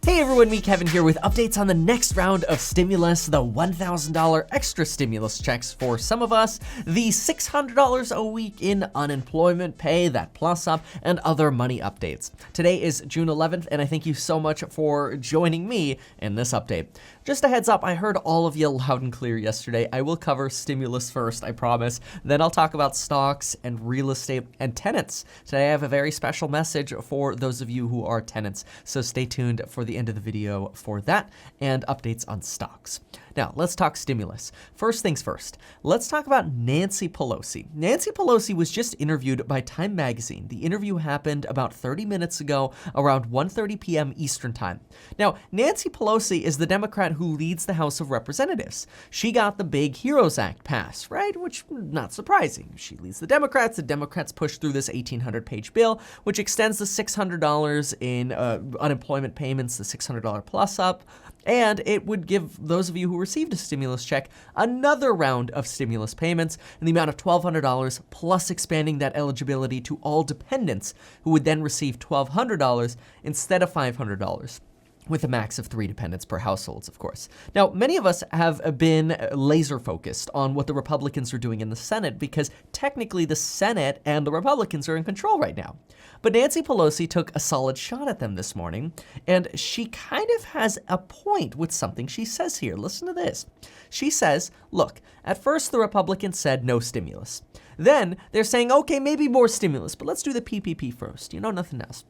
Hey everyone, me Kevin here with updates on the next round of stimulus, the $1,000 extra stimulus checks for some of us, the $600 a week in unemployment pay, that plus up, and other money updates. Today is June 11th, and I thank you so much for joining me in this update. Just a heads up, I heard all of you loud and clear yesterday. I will cover stimulus first, I promise. Then I'll talk about stocks and real estate and tenants. Today I have a very special message for those of you who are tenants, so stay tuned for the end of the video for that and updates on stocks. Now, let's talk stimulus. First things first, let's talk about Nancy Pelosi. Nancy Pelosi was just interviewed by Time Magazine. The interview happened about 30 minutes ago, around 1:30 p.m. Eastern Time. Now, Nancy Pelosi is the Democrat who leads the House of Representatives. She got the big HEROES Act passed, right? Which, not surprising. She leads the Democrats push through this 1,800-page bill, which extends the $600 in unemployment payments, the $600 plus up, and it would give those of you who received a stimulus check another round of stimulus payments in the amount of $1,200, plus expanding that eligibility to all dependents who would then receive $1,200 instead of $500. With a max of 3 dependents per households, of course. Now, many of us have been laser focused on what the Republicans are doing in the Senate because technically the Senate and the Republicans are in control right now. But Nancy Pelosi took a solid shot at them this morning, and she kind of has a point with something she says here. Listen to this. She says, look, at first the Republicans said no stimulus. Then they're saying, okay, maybe more stimulus, but let's do the PPP first, nothing else.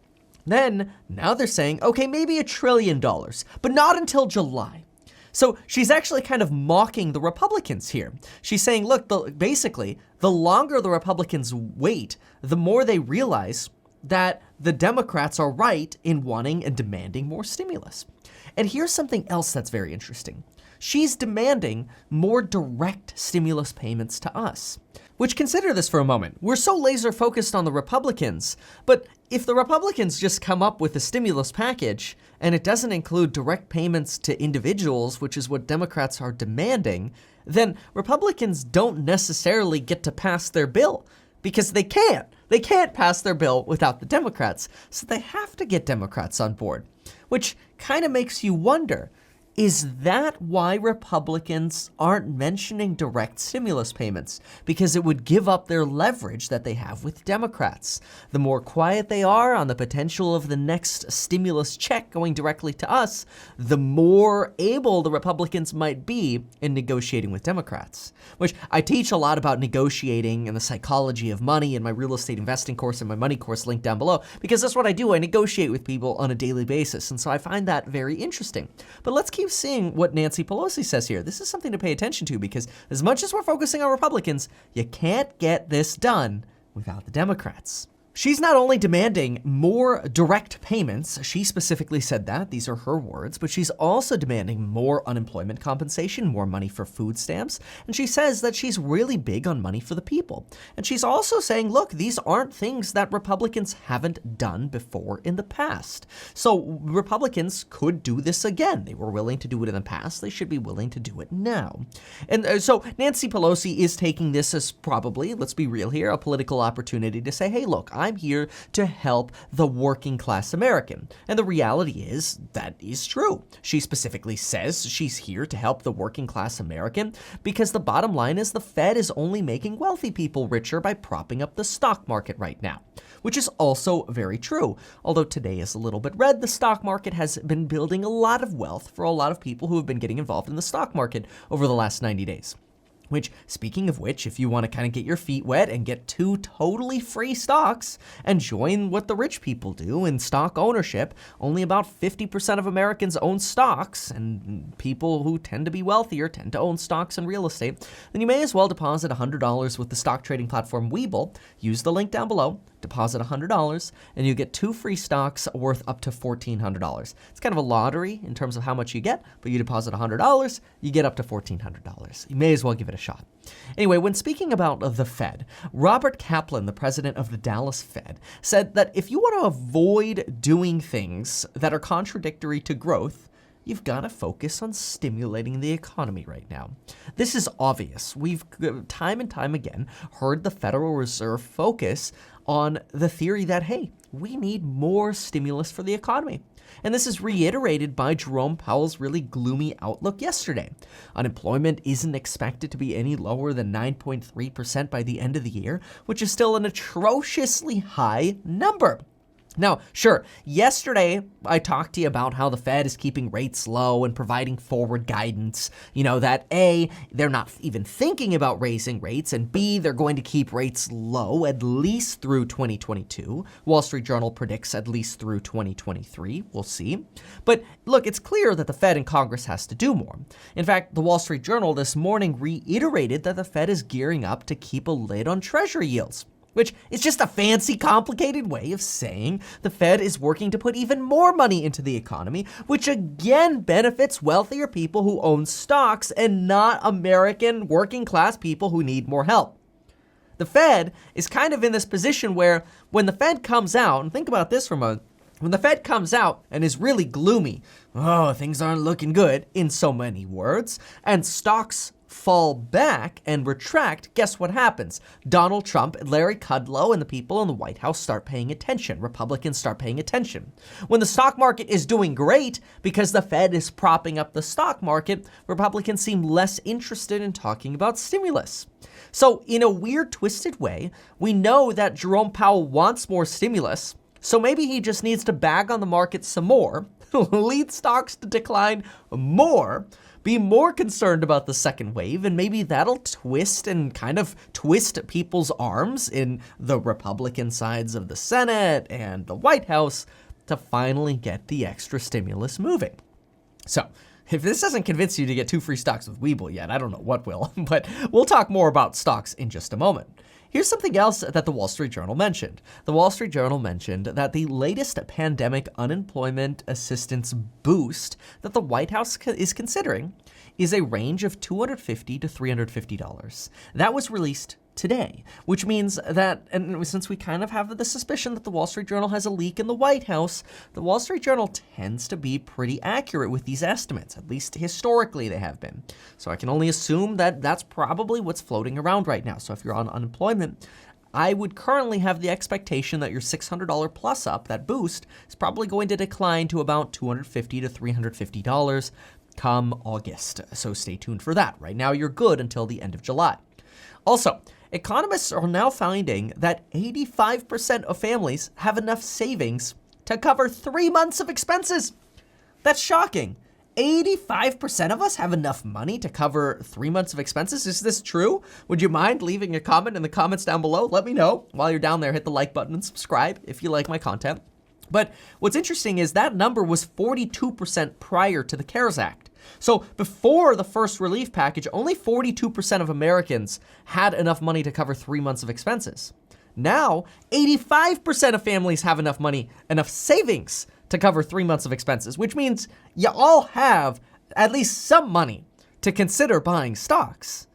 Then, now they're saying, okay, maybe $1 trillion, but not until July. So she's actually kind of mocking the Republicans here. She's saying, look, basically, the longer the Republicans wait, the more they realize that the Democrats are right in wanting and demanding more stimulus. And here's something else that's very interesting. She's demanding more direct stimulus payments to us. Which, consider this for a moment. We're so laser focused on the Republicans, but if the Republicans just come up with a stimulus package and it doesn't include direct payments to individuals, which is what Democrats are demanding, then Republicans don't necessarily get to pass their bill because they can't. They can't pass their bill without the Democrats, so they have to get Democrats on board, which kind of makes you wonder, is that why Republicans aren't mentioning direct stimulus payments? Because it would give up their leverage that they have with Democrats. The more quiet they are on the potential of the next stimulus check going directly to us, the more able the Republicans might be in negotiating with Democrats. Which I teach a lot about negotiating and the psychology of money in my real estate investing course and my money course linked down below, because that's what I do. I negotiate with people on a daily basis, and so I find that very interesting. But let's keep seeing what Nancy Pelosi says here. This is something to pay attention to because as much as we're focusing on Republicans, you can't get this done without the Democrats. She's not only demanding more direct payments, she specifically said that, these are her words, but she's also demanding more unemployment compensation, more money for food stamps, and she says that she's really big on money for the people. And she's also saying, look, these aren't things that Republicans haven't done before in the past. So Republicans could do this again. They were willing to do it in the past. They should be willing to do it now. And so Nancy Pelosi is taking this as probably, let's be real here, a political opportunity to say, hey, look, I'm here to help the working class American. And the reality is that is true. She specifically says she's here to help the working class American because the bottom line is the Fed is only making wealthy people richer by propping up the stock market right now, which is also very true. Although today is a little bit red, the stock market has been building a lot of wealth for a lot of people who have been getting involved in the stock market over the last 90 days. Which, speaking of which, if you want to kind of get your feet wet and get 2 totally free stocks and join what the rich people do in stock ownership, only about 50% of Americans own stocks, and people who tend to be wealthier tend to own stocks and real estate, then you may as well deposit $100 with the stock trading platform Webull. Use the link down below, deposit $100, and you get 2 free stocks worth up to $1,400. It's kind of a lottery in terms of how much you get, but you deposit $100, you get up to $1,400. You may as well give it a shot. Anyway, when speaking about the Fed, Robert Kaplan, the president of the Dallas Fed, said that if you want to avoid doing things that are contradictory to growth, you've got to focus on stimulating the economy right now. This is obvious. We've time and time again heard the Federal Reserve focus on the theory that, hey, we need more stimulus for the economy. And this is reiterated by Jerome Powell's really gloomy outlook yesterday. Unemployment isn't expected to be any lower than 9.3% by the end of the year, which is still an atrociously high number. Now, sure, yesterday I talked to you about how the Fed is keeping rates low and providing forward guidance, that A, they're not even thinking about raising rates, and B, they're going to keep rates low at least through 2022. Wall Street Journal predicts at least through 2023. We'll see. But look, it's clear that the Fed and Congress has to do more. In fact, the Wall Street Journal this morning reiterated that the Fed is gearing up to keep a lid on Treasury yields, which is just a fancy, complicated way of saying the Fed is working to put even more money into the economy, which again benefits wealthier people who own stocks and not American working class people who need more help. The Fed is kind of in this position where when the Fed comes out, and think about this for a moment, when the Fed comes out and is really gloomy, things aren't looking good, in so many words, and stocks fall back and retract, guess what happens? Donald Trump, Larry Kudlow, and the people in the White House start paying attention. Republicans start paying attention. When the stock market is doing great because the Fed is propping up the stock market, Republicans seem less interested in talking about stimulus. So in a weird, twisted way, we know that Jerome Powell wants more stimulus, so maybe he just needs to bag on the market some more, lead stocks to decline more, be more concerned about the second wave, and maybe that'll twist people's arms in the Republican sides of the Senate and the White House to finally get the extra stimulus moving. So, if this doesn't convince you to get 2 free stocks with Webull yet, I don't know what will, but we'll talk more about stocks in just a moment. Here's something else that the Wall Street Journal mentioned. The Wall Street Journal mentioned that the latest pandemic unemployment assistance boost that the White House is considering is a range of $250 to $350. That was released today, which means that, and since we kind of have the suspicion that the Wall Street Journal has a leak in the White House, the Wall Street Journal tends to be pretty accurate with these estimates, at least historically they have been. So I can only assume that that's probably what's floating around right now. So if you're on unemployment, I would currently have the expectation that your $600 plus up, that boost, is probably going to decline to about $250 to $350 come August. So stay tuned for that. Right now, you're good until the end of July. Also, economists are now finding that 85% of families have enough savings to cover 3 months of expenses. That's shocking. 85% of us have enough money to cover 3 months of expenses. Is this true? Would you mind leaving a comment in the comments down below? Let me know. While you're down there, hit the like button and subscribe if you like my content. But what's interesting is that number was 42% prior to the CARES Act. So before the first relief package, only 42% of Americans had enough money to cover 3 months of expenses. Now, 85% of families have enough money, enough savings to cover 3 months of expenses, which means you all have at least some money to consider buying stocks,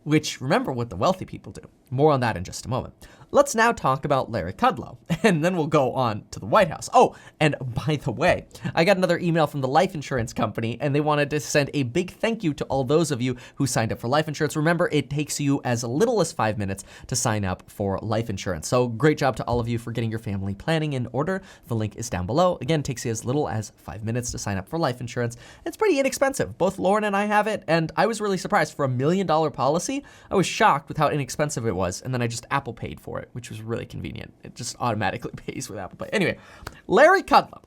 which remember what the wealthy people do. More on that in just a moment. Let's now talk about Larry Kudlow, and then we'll go on to the White House. Oh, and by the way, I got another email from the life insurance company, and they wanted to send a big thank you to all those of you who signed up for life insurance. Remember, it takes you as little as 5 minutes to sign up for life insurance. So great job to all of you for getting your family planning in order. The link is down below. Again, it takes you as little as 5 minutes to sign up for life insurance. It's pretty inexpensive. Both Lauren and I have it, and I was really surprised. For $1 million policy, I was shocked with how inexpensive it was, and then I just Apple paid for it, which was really convenient. It just automatically pays with Apple Pay. Anyway, Larry Kudlow.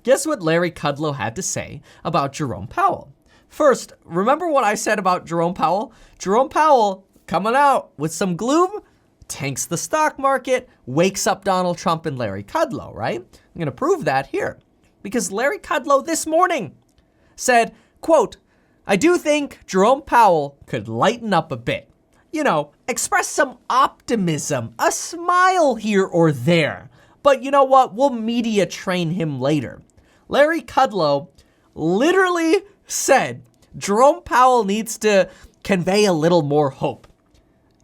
Guess what Larry Kudlow had to say about Jerome Powell? First, remember what I said about Jerome Powell? Jerome Powell coming out with some gloom, tanks the stock market, wakes up Donald Trump and Larry Kudlow, right? I'm going to prove that here. Because Larry Kudlow this morning said, quote, "I do think Jerome Powell could lighten up a bit. Express some optimism, a smile here or there. But you know what? We'll media train him later." Larry Kudlow literally said Jerome Powell needs to convey a little more hope.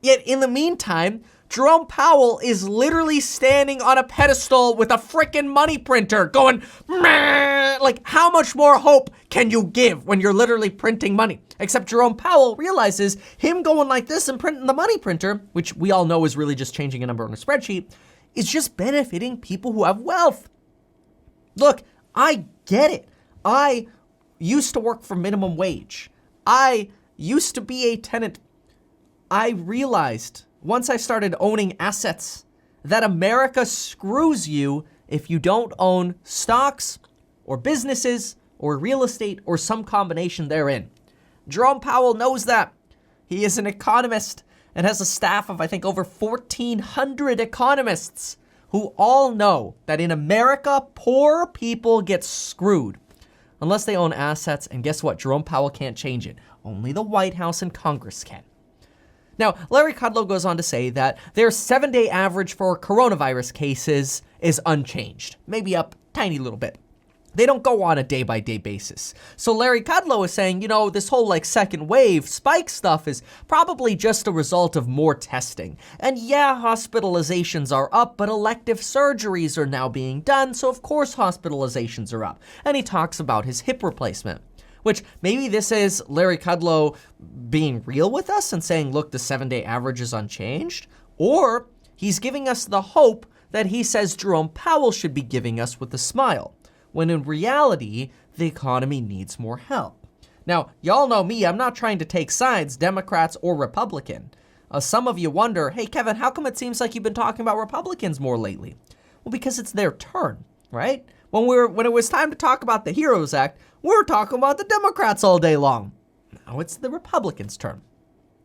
Yet in the meantime, Jerome Powell is literally standing on a pedestal with a frickin' money printer going, meh. Like, how much more hope can you give when you're literally printing money? Except Jerome Powell realizes him going like this and printing the money printer, which we all know is really just changing a number on a spreadsheet, is just benefiting people who have wealth. Look, I get it. I used to work for minimum wage. I used to be a tenant. I realized once I started owning assets that America screws you if you don't own stocks or businesses or real estate or some combination therein. Jerome Powell knows that. He is an economist and has a staff of, I think, over 1,400 economists who all know that in America, poor people get screwed unless they own assets. And guess what? Jerome Powell can't change it. Only the White House and Congress can. Now, Larry Kudlow goes on to say that their 7-day average for coronavirus cases is unchanged, maybe up a tiny little bit. They don't go on a day-by-day basis. So Larry Kudlow is saying, this whole second wave spike stuff is probably just a result of more testing. And yeah, hospitalizations are up, but elective surgeries are now being done, so of course hospitalizations are up. And he talks about his hip replacement, which maybe this is Larry Kudlow being real with us and saying, look, the 7-day average is unchanged, or he's giving us the hope that he says Jerome Powell should be giving us with a smile, when in reality, the economy needs more help. Now, y'all know me, I'm not trying to take sides, Democrats or Republican. Some of you wonder, hey, Kevin, how come it seems like you've been talking about Republicans more lately? Well, because it's their turn, right? When it was time to talk about the HEROES Act, we were talking about the Democrats all day long. Now it's the Republicans' turn.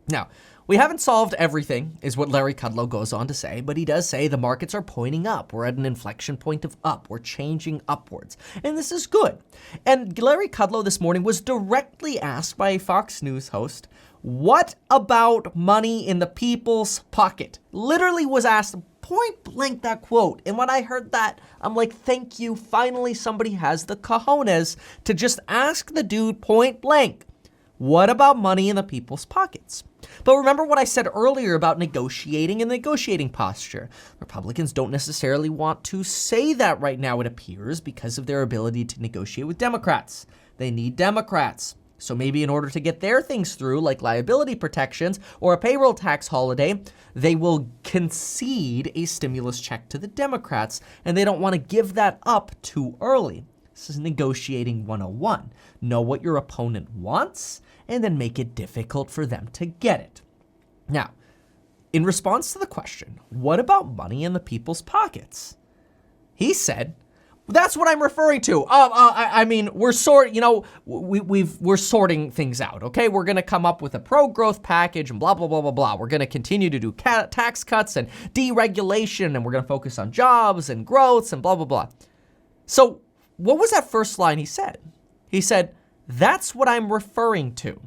Now, we haven't solved everything, is what Larry Kudlow goes on to say, but he does say the markets are pointing up. We're at an inflection point of up. We're changing upwards. And this is good. And Larry Kudlow this morning was directly asked by a Fox News host, what about money in the people's pocket? Literally was asked point blank that quote. And when I heard that, I'm like, thank you. Finally, somebody has the cojones to just ask the dude point blank, what about money in the people's pockets? But remember what I said earlier about negotiating and negotiating posture. Republicans don't necessarily want to say that right now, it appears, because of their ability to negotiate with Democrats. They need Democrats. So maybe in order to get their things through, like liability protections or a payroll tax holiday, they will concede a stimulus check to the Democrats, and they don't want to give that up too early. This is negotiating 101. Know what your opponent wants, and then make it difficult for them to get it. Now, in response to the question, what about money in the people's pockets? He said, that's what I'm referring to. I mean, we're we're sorting things out, okay? We're going to come up with a pro-growth package and blah, blah, blah, blah, blah. We're going to continue to do tax cuts and deregulation, and we're going to focus on jobs and growths and blah, blah, blah. So what was that first line he said? He said, that's what I'm referring to,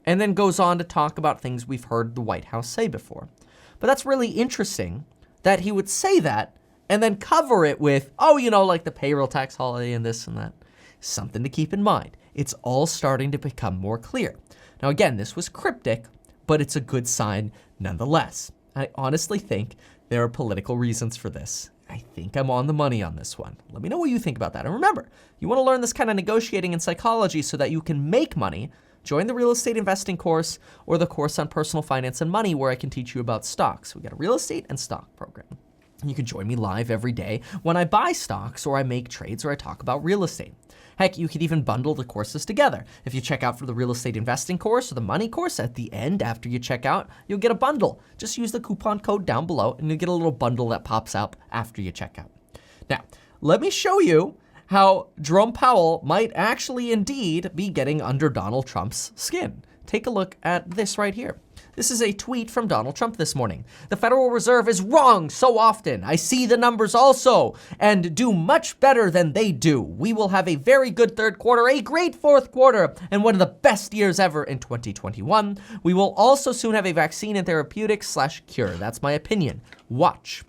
and then goes on to talk about things we've heard the White House say before. But that's really interesting that he would say that and then cover it with, like the payroll tax holiday and this and that. Something to keep in mind. It's all starting to become more clear. Now, again, this was cryptic, but it's a good sign nonetheless. I honestly think there are political reasons for this. I think I'm on the money on this one. Let me know what you think about that. And remember, you want to learn this kind of negotiating and psychology so that you can make money, join the real estate investing course or the course on personal finance and money where I can teach you about stocks. We got a real estate and stock program. You can join me live every day when I buy stocks or I make trades or I talk about real estate. Heck, you could even bundle the courses together. If you check out for the real estate investing course or the money course, at the end, after you check out, you'll get a bundle. Just use the coupon code down below and you'll get a little bundle that pops up after you check out. Now, let me show you how Jerome Powell might actually indeed be getting under Donald Trump's skin. Take a look at this right here. This is a tweet from Donald Trump this morning. The Federal Reserve is wrong so often. I see the numbers also and do much better than they do. We will have a very good third quarter, a great fourth quarter, and one of the best years ever in 2021. We will also soon have a vaccine and therapeutics/cure. That's my opinion. Watch.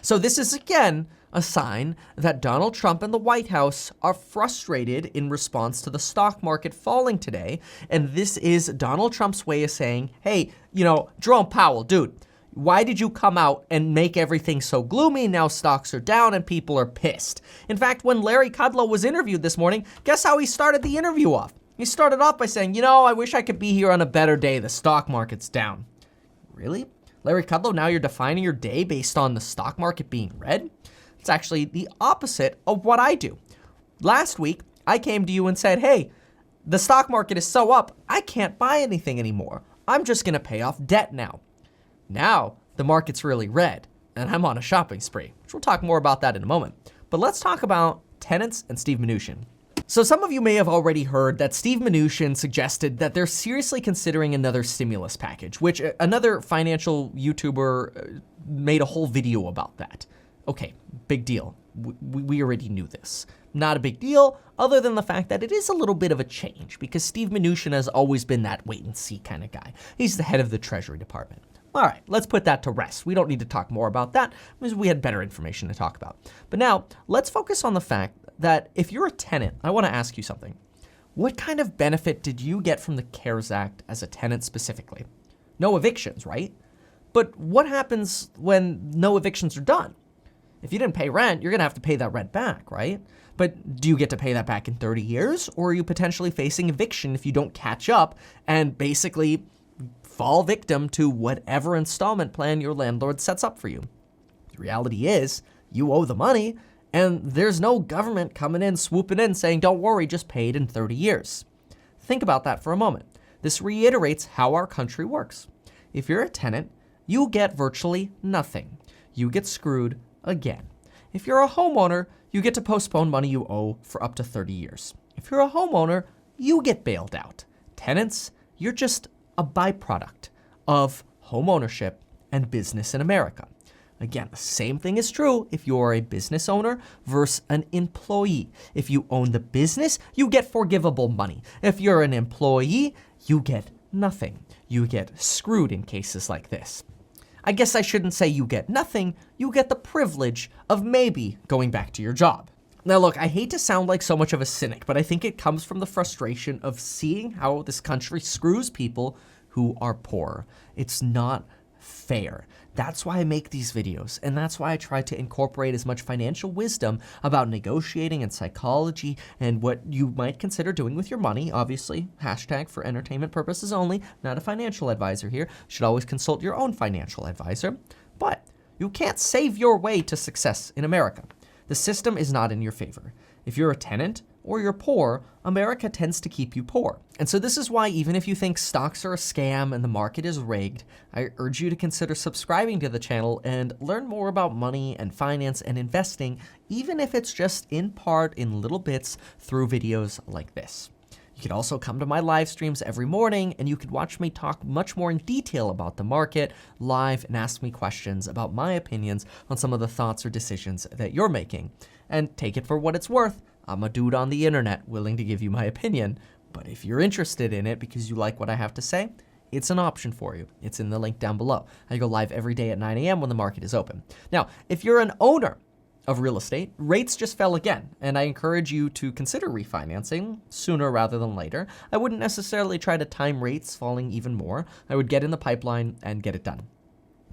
So this is, again, a sign that Donald Trump and the White House are frustrated in response to the stock market falling today. And this is Donald Trump's way of saying, hey, Jerome Powell, dude, why did you come out and make everything so gloomy? Now stocks are down and people are pissed. In fact, when Larry Kudlow was interviewed this morning, guess how he started the interview off? He started off by saying, I wish I could be here on a better day. The stock market's down. Really? Larry Kudlow, now you're defining your day based on the stock market being red? It's actually the opposite of what I do. Last week, I came to you and said, hey, the stock market is so up, I can't buy anything anymore. I'm just going to pay off debt now. Now, the market's really red, and I'm on a shopping spree, which we'll talk more about that in a moment. But let's talk about tenants and Steve Mnuchin. So some of you may have already heard that Steve Mnuchin suggested that they're seriously considering another stimulus package, which another financial YouTuber made a whole video about that. Okay, big deal. We already knew this. Not a big deal, other than the fact that it is a little bit of a change, because Steve Mnuchin has always been that wait-and-see kind of guy. He's the head of the Treasury Department. All right, let's put that to rest. We don't need to talk more about that because we had better information to talk about. But now, let's focus on the fact that if you're a tenant, I want to ask you something. What kind of benefit did you get from the CARES Act as a tenant specifically? No evictions, right? But what happens when no evictions are done? If you didn't pay rent, you're going to have to pay that rent back, right? But do you get to pay that back in 30 years? Or are you potentially facing eviction if you don't catch up and basically fall victim to whatever installment plan your landlord sets up for you? The reality is you owe the money, and there's no government coming in, swooping in, saying, don't worry, just pay it in 30 years. Think about that for a moment. This reiterates how our country works. If you're a tenant, you get virtually nothing. You get screwed again. If you're a homeowner, you get to postpone money you owe for up to 30 years. If you're a homeowner, you get bailed out. Tenants, you're just a byproduct of home ownership and business in America. Again, the same thing is true if you're a business owner versus an employee. If you own the business, you get forgivable money. If you're an employee, you get nothing. You get screwed in cases like this. I guess I shouldn't say you get nothing, you get the privilege of maybe going back to your job. Now look, I hate to sound like so much of a cynic, but I think it comes from the frustration of seeing how this country screws people who are poor. It's not fair. That's why I make these videos, and that's why I try to incorporate as much financial wisdom about negotiating and psychology and what you might consider doing with your money. Obviously, hashtag for entertainment purposes only, not a financial advisor here. You should always consult your own financial advisor. But you can't save your way to success in America. The system is not in your favor. If you're a tenant or you're poor, America tends to keep you poor. And so this is why even if you think stocks are a scam and the market is rigged, I urge you to consider subscribing to the channel and learn more about money and finance and investing, even if it's just in part in little bits through videos like this. You could also come to my live streams every morning and you could watch me talk much more in detail about the market live and ask me questions about my opinions on some of the thoughts or decisions that you're making. And take it for what it's worth. I'm a dude on the internet willing to give you my opinion, but if you're interested in it because you like what I have to say, it's an option for you. It's in the link down below. I go live every day at 9 a.m. when the market is open. Now, if you're an owner of real estate, rates just fell again, and I encourage you to consider refinancing sooner rather than later. I wouldn't necessarily try to time rates falling even more. I would get in the pipeline and get it done.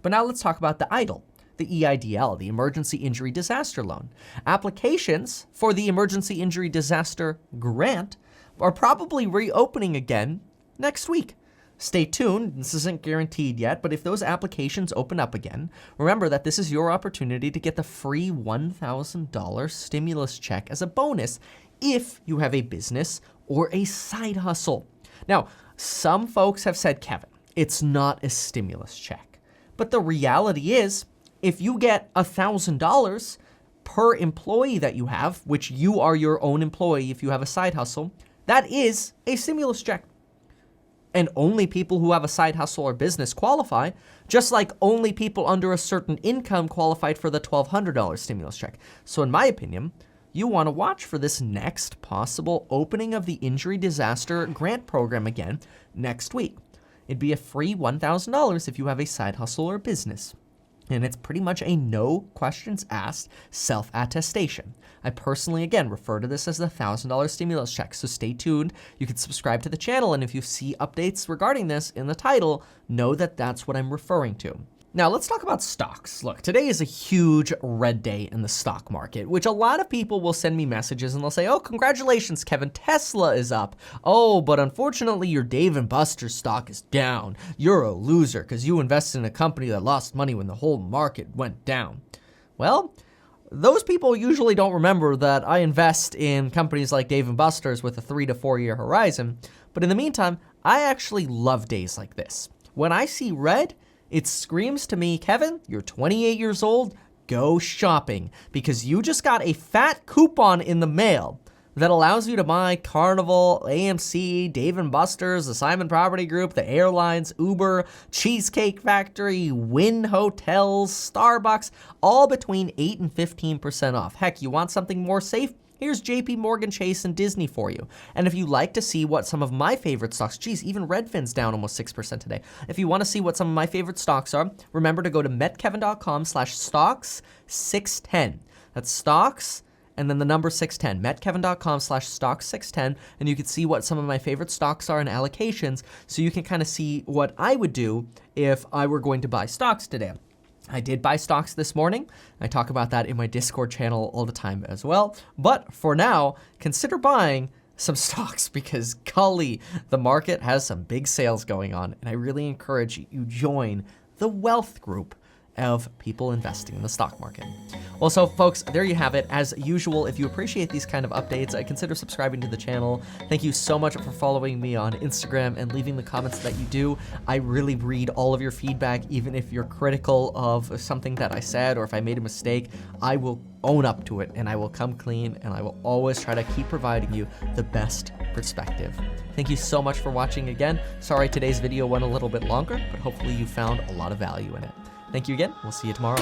But now let's talk about the EIDL. The EIDL, the Emergency Injury Disaster Loan. Applications for the Emergency Injury Disaster Grant are probably reopening again next week. Stay tuned, this isn't guaranteed yet, but if those applications open up again, remember that this is your opportunity to get the free $1,000 stimulus check as a bonus if you have a business or a side hustle. Now, some folks have said, Kevin, it's not a stimulus check. But the reality is, if you get $1,000 per employee that you have, which you are your own employee if you have a side hustle, that is a stimulus check. And only people who have a side hustle or business qualify, just like only people under a certain income qualified for the $1,200 stimulus check. So in my opinion, you want to watch for this next possible opening of the Injury Disaster Grant Program again next week. It'd be a free $1,000 if you have a side hustle or business. And it's pretty much a no questions asked self-attestation. I personally, again, refer to this as the $1,000 stimulus check, so stay tuned. You can subscribe to the channel, and if you see updates regarding this in the title, know that that's what I'm referring to. Now, let's talk about stocks. Look, today is a huge red day in the stock market, which a lot of people will send me messages and they'll say, oh, congratulations, Kevin, Tesla is up. Oh, but unfortunately, your Dave & Buster's stock is down. You're a loser because you invested in a company that lost money when the whole market went down. Well, those people usually don't remember that I invest in companies like Dave & Buster's with a 3 to 4 year horizon. But in the meantime, I actually love days like this. When I see red, it screams to me, Kevin, you're 28 years old, go shopping, because you just got a fat coupon in the mail that allows you to buy Carnival, AMC, Dave & Buster's, the Simon Property Group, the airlines, Uber, Cheesecake Factory, Wynn Hotels, Starbucks, all between 8 and 15% off. Heck, you want something more safe? Here's JP Morgan Chase and Disney for you. And if you like to see what some of my favorite stocks, geez, even Redfin's down almost 6% today. If you want to see what some of my favorite stocks are, remember to go to metkevin.com/stocks610. That's stocks and then the number 610, metkevin.com/stocks610, and you can see what some of my favorite stocks are and allocations, so you can kind of see what I would do if I were going to buy stocks today. I did buy stocks this morning. I talk about that in my Discord channel all the time as well. But for now, consider buying some stocks because, golly, the market has some big sales going on, and I really encourage you join the wealth group of people investing in the stock market. Well, so folks, there you have it. As usual, if you appreciate these kind of updates, consider subscribing to the channel. Thank you so much for following me on Instagram and leaving the comments that you do. I really read all of your feedback, even if you're critical of something that I said or if I made a mistake. I will own up to it and I will come clean and I will always try to keep providing you the best perspective. Thank you so much for watching again. Sorry today's video went a little bit longer, but hopefully you found a lot of value in it. Thank you again. We'll see you tomorrow.